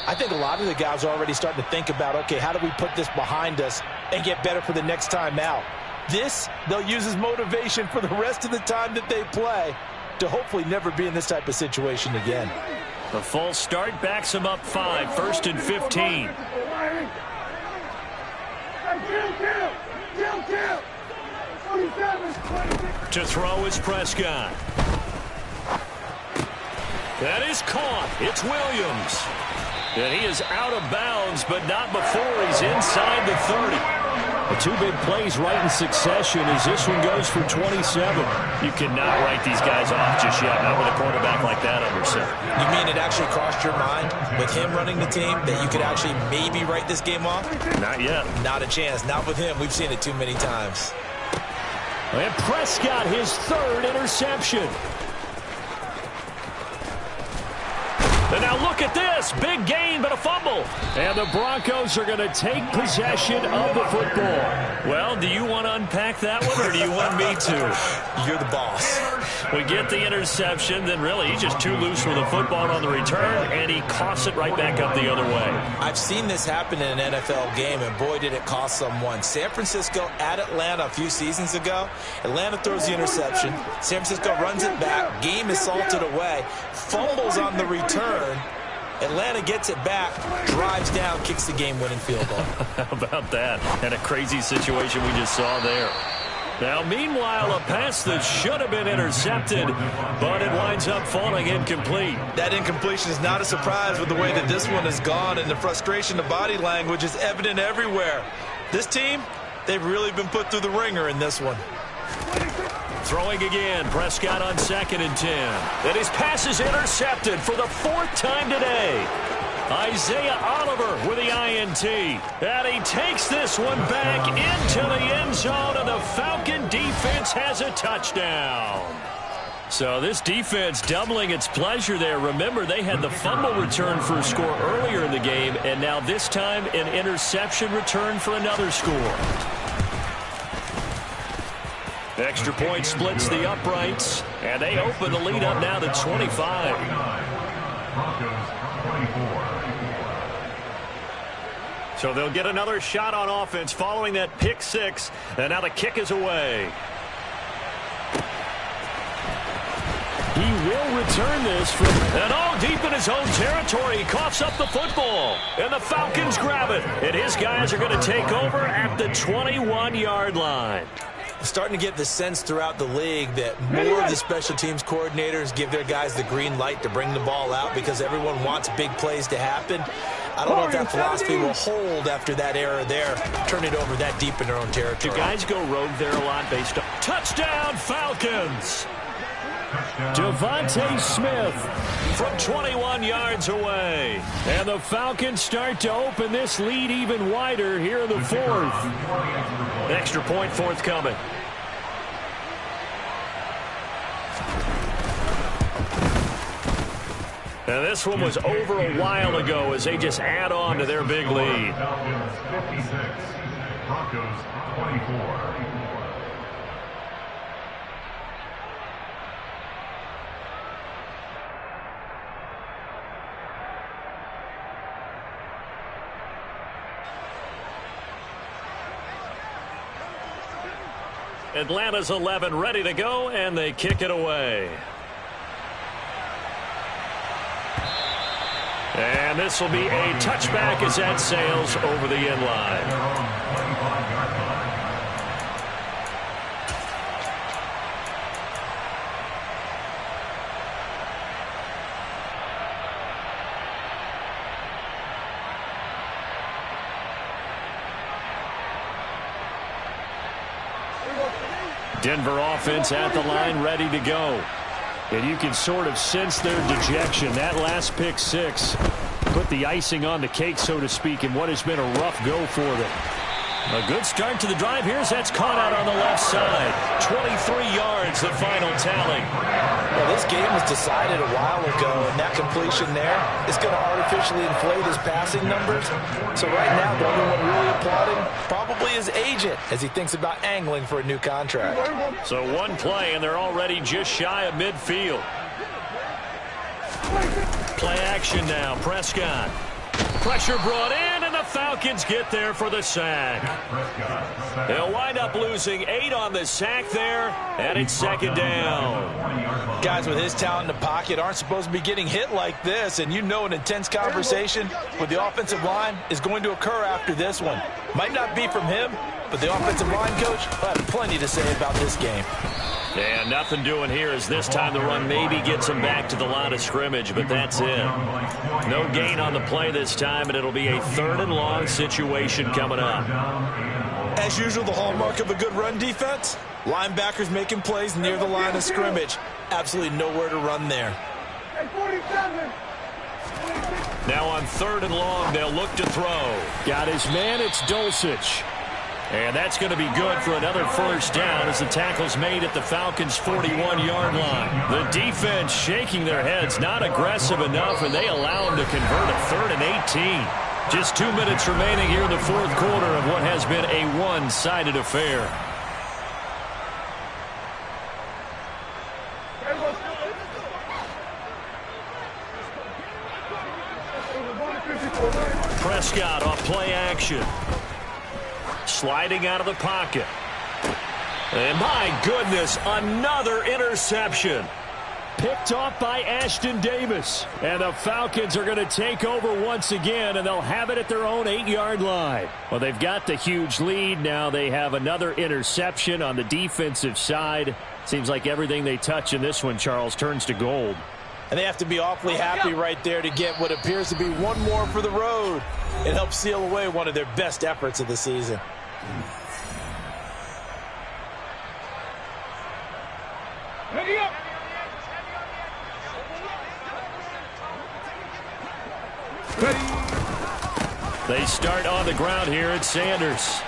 I think a lot of the guys are already starting to think about, okay, how do we put this behind us and get better for the next time out? This, they'll use as motivation for the rest of the time that they play to hopefully never be in this type of situation again. The false start backs them up 5, 1st and 15. To throw is Prescott. That is caught. It's Williams. And he is out of bounds, but not before he's inside the 30. The two big plays right in succession as this one goes for 27. You cannot write these guys off just yet, not with a quarterback like that under center. You mean it actually crossed your mind with him running the team that you could actually maybe write this game off? Not yet. Not a chance. Not with him. We've seen it too many times. And Prescott, his 3rd interception. And now look at this. Big gain, but a fumble. And the Broncos are going to take possession of the football. Well, do you want to unpack that one, or do you want me to? You're the boss. We get the interception, then really he's just too loose with the football on the return, and he coughs it right back up the other way. I've seen this happen in an NFL game, and boy, did it cost someone. San Francisco at Atlanta a few seasons ago. Atlanta throws the interception. San Francisco runs it back. Game is salted away. Fumbles on the return. Atlanta gets it back, drives down, kicks the game-winning field goal. How about that? And a crazy situation we just saw there. Now, meanwhile, a pass that should have been intercepted, but it winds up falling incomplete. That incompletion is not a surprise with the way that this one has gone, and the frustration, the body language is evident everywhere. This team, they've really been put through the ringer in this one. Throwing again, Prescott on 2nd and 10. And his pass is intercepted for the 4th time today. Isaiah Oliver with the INT. And he takes this one back into the end zone, and the Falcon defense has a touchdown. So this defense doubling its pleasure there. Remember, they had the fumble return for a score earlier in the game, and now this time an interception return for another score. Extra point splits the uprights, and they open the lead up now to 25. So they'll get another shot on offense following that pick 6, and now the kick is away. He will return this from, and all deep in his own territory. He coughs up the football, and the Falcons grab it, and his guys are going to take over at the 21-yard line. Starting to get the sense throughout the league that more of the special teams coordinators give their guys the green light to bring the ball out because everyone wants big plays to happen. I don't know if that philosophy will hold after that error there, turn it over that deep in their own territory. Do guys go rogue there a lot based on touchdown Falcons? Devontae Smith from 21 yards away. And the Falcons start to open this lead even wider here in the 4th. Extra point forthcoming. And this one was over a while ago as they just add on to their big lead. Falcons 56, Broncos 24. Atlanta's 11 ready to go, and they kick it away. And this will be a touchback as that sails over the end line. Denver offense at the line ready to go. And you can sort of sense their dejection. That last pick 6 put the icing on the cake, so to speak, in what has been a rough go for them. A good start to the drive here as that's caught out on the left side. 23 yards, the final tally. Well, this game was decided a while ago, and that completion there is going to artificially inflate his passing numbers. So right now, the only one really applauding probably his agent as he thinks about angling for a new contract. So one play, and they're already just shy of midfield. Play action now, Prescott. Pressure brought in, and the Falcons get there for the sack. They'll wind up losing 8 on the sack there, and it's second down. Guys with his talent in the pocket aren't supposed to be getting hit like this, and you know an intense conversation with the offensive line is going to occur after this one. Might not be from him, but the offensive line coach will have plenty to say about this game. And nothing doing here as this time the run maybe gets him back to the line of scrimmage, but that's it. No gain on the play this time, and it'll be a 3rd and long situation coming up. As usual, the hallmark of a good run defense, linebackers making plays near the line of scrimmage. Absolutely nowhere to run there. Now on 3rd and long, they'll look to throw. Got his man, it's Dulcich. And that's going to be good for another first down as the tackle's made at the Falcons' 41-yard line. The defense shaking their heads, not aggressive enough, and they allow them to convert a 3rd and 18. Just 2 minutes remaining here in the 4th quarter of what has been a one-sided affair. Prescott off play action. Sliding out of the pocket. And my goodness, another interception. Picked off by Ashton Davis. And the Falcons are going to take over once again, and they'll have it at their own 8-yard line. Well, they've got the huge lead. Now they have another interception on the defensive side. Seems like everything they touch in this one, Charles, turns to gold. And they have to be awfully happy right there to get what appears to be one more for the road. It helps seal away one of their best efforts of the season. Ready up. Ready. They start on the ground here at Sanders.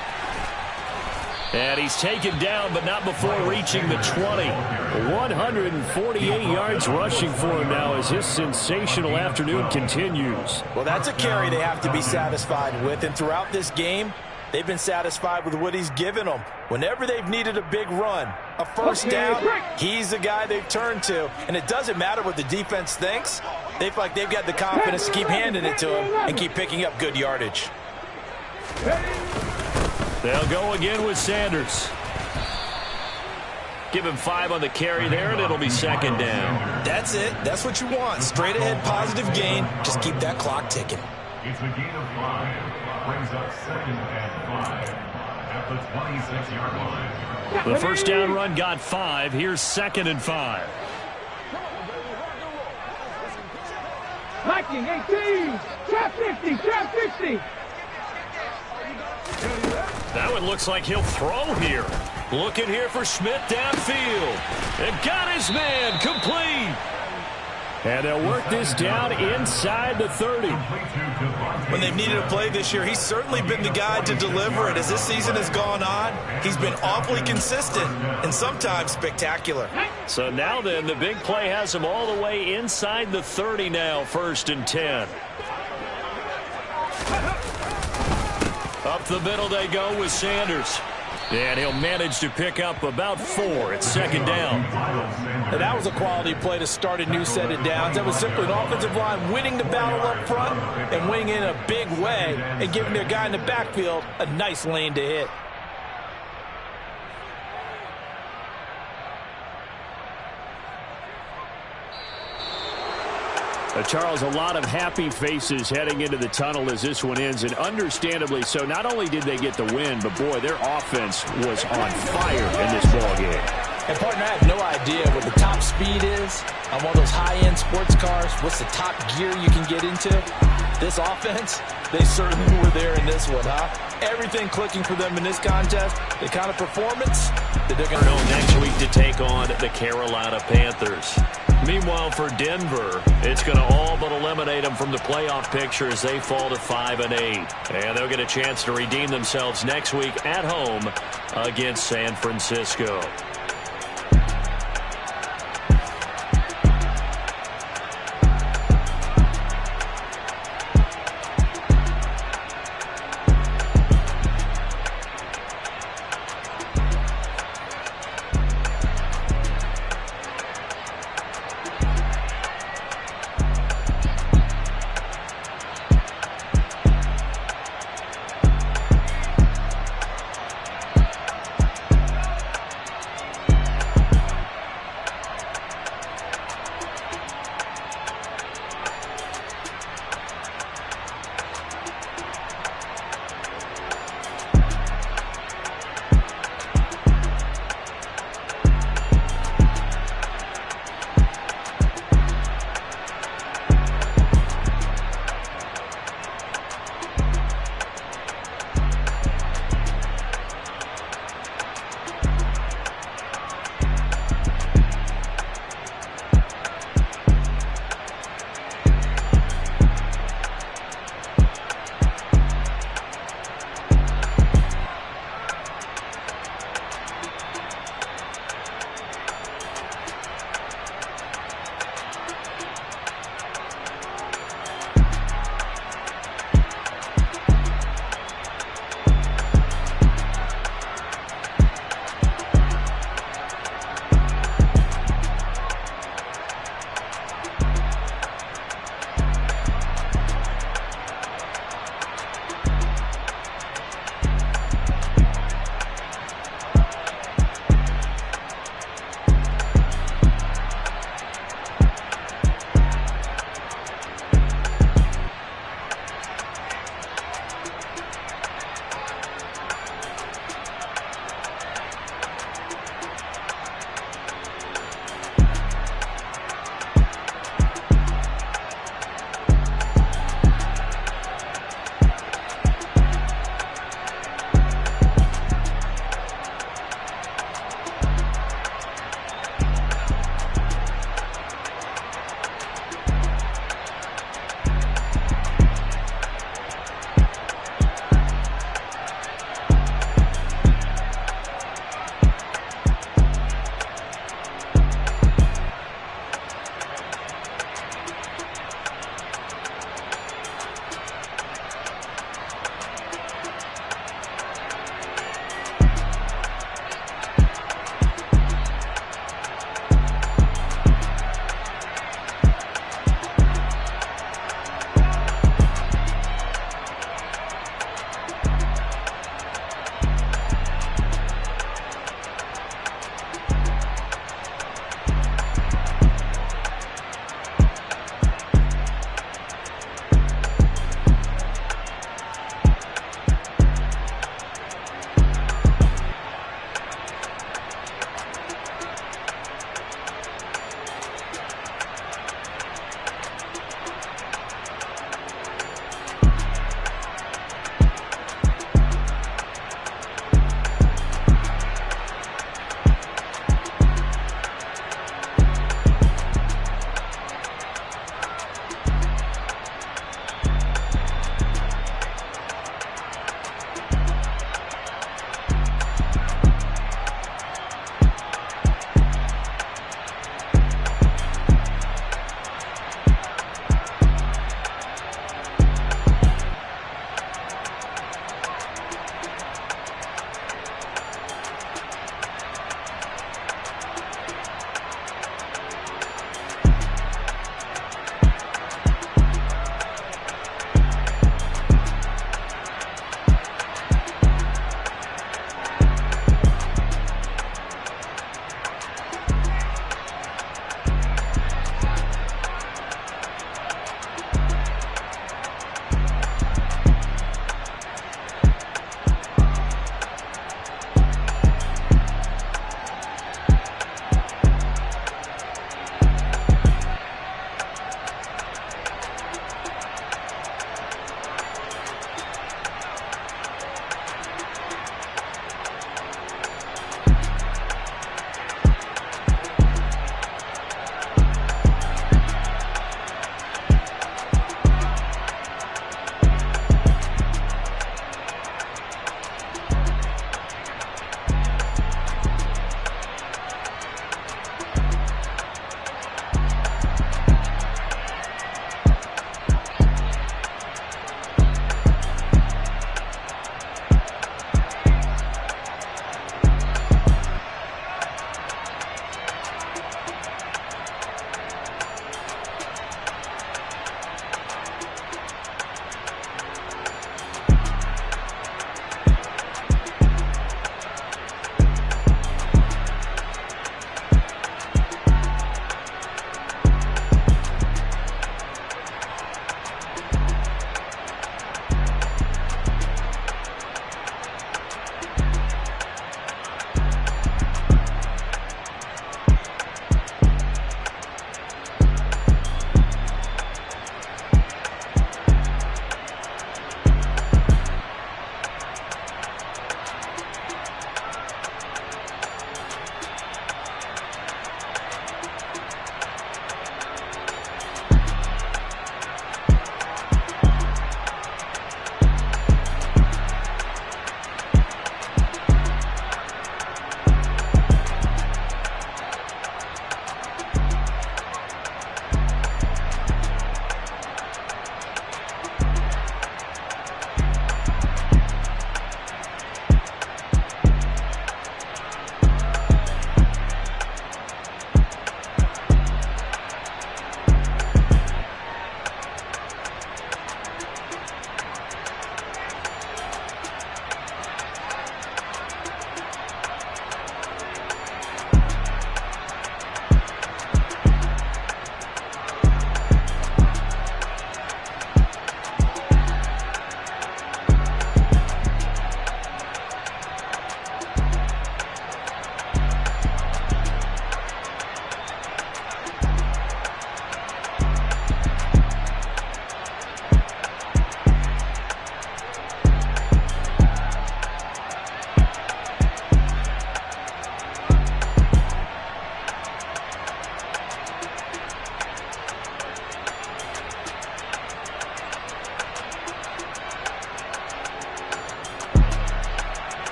And he's taken down, but not before reaching the 20. 148 yards rushing for him now as his sensational afternoon continues. Well, that's a carry they have to be satisfied with. And throughout this game, they've been satisfied with what he's given them. Whenever they've needed a big run, a first down, he's the guy they've turned to. And it doesn't matter what the defense thinks. They feel like they've got the confidence to keep handing it to him and keep picking up good yardage. They'll go again with Sanders. Give him 5 on the carry there, and it'll be second down. That's it. That's what you want. Straight ahead, positive gain. Just keep that clock ticking. It's a gain of 5. Brings up 2nd and 5 at the 26-yard line. The first down run got 5. Here's 2nd and 5. Liking 18. Trap 50. Trap 50. That one looks like he'll throw here. Looking here for Schmidt downfield. And got his man complete. And they'll work this down inside the 30. When they've needed a play this year, he's certainly been the guy to deliver it. As this season has gone on, he's been awfully consistent and sometimes spectacular. So now then, the big play has him all the way inside the 30 now, 1st and 10. Up the middle they go with Sanders. And he'll manage to pick up about 4 at 2nd down. And that was a quality play to start a new set of downs. That was simply an offensive line winning the battle up front and winning in a big way and giving their guy in the backfield a nice lane to hit. Charles, a lot of happy faces heading into the tunnel as this one ends, and understandably so. Not only did they get the win, but boy, their offense was on fire in this ballgame. And partner, I have no idea what the top speed is on one of those high-end sports cars. What's the top gear you can get into? This offense, they certainly were there in this one, huh? Everything clicking for them in this contest, the kind of performance that they're going to next week to take on the Carolina Panthers. Meanwhile, for Denver, it's going to all but eliminate them from the playoff picture as they fall to 5-8. And they'll get a chance to redeem themselves next week at home against San Francisco.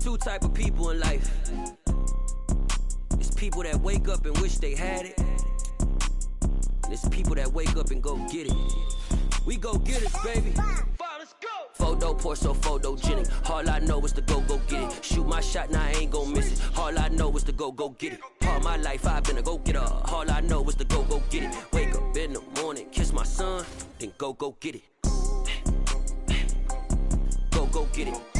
two type of people in life. It's people that wake up and wish they had it. And it's people that wake up and go get it. We go get it, baby. Photo poor, so photogenic. All I know is to go get it. Shoot my shot, now I ain't gon' miss it. All I know is to go get it. All my life I've been a go-getter. All I know is to go get it. Wake up in the morning, kiss my son, then go get it. Go get it.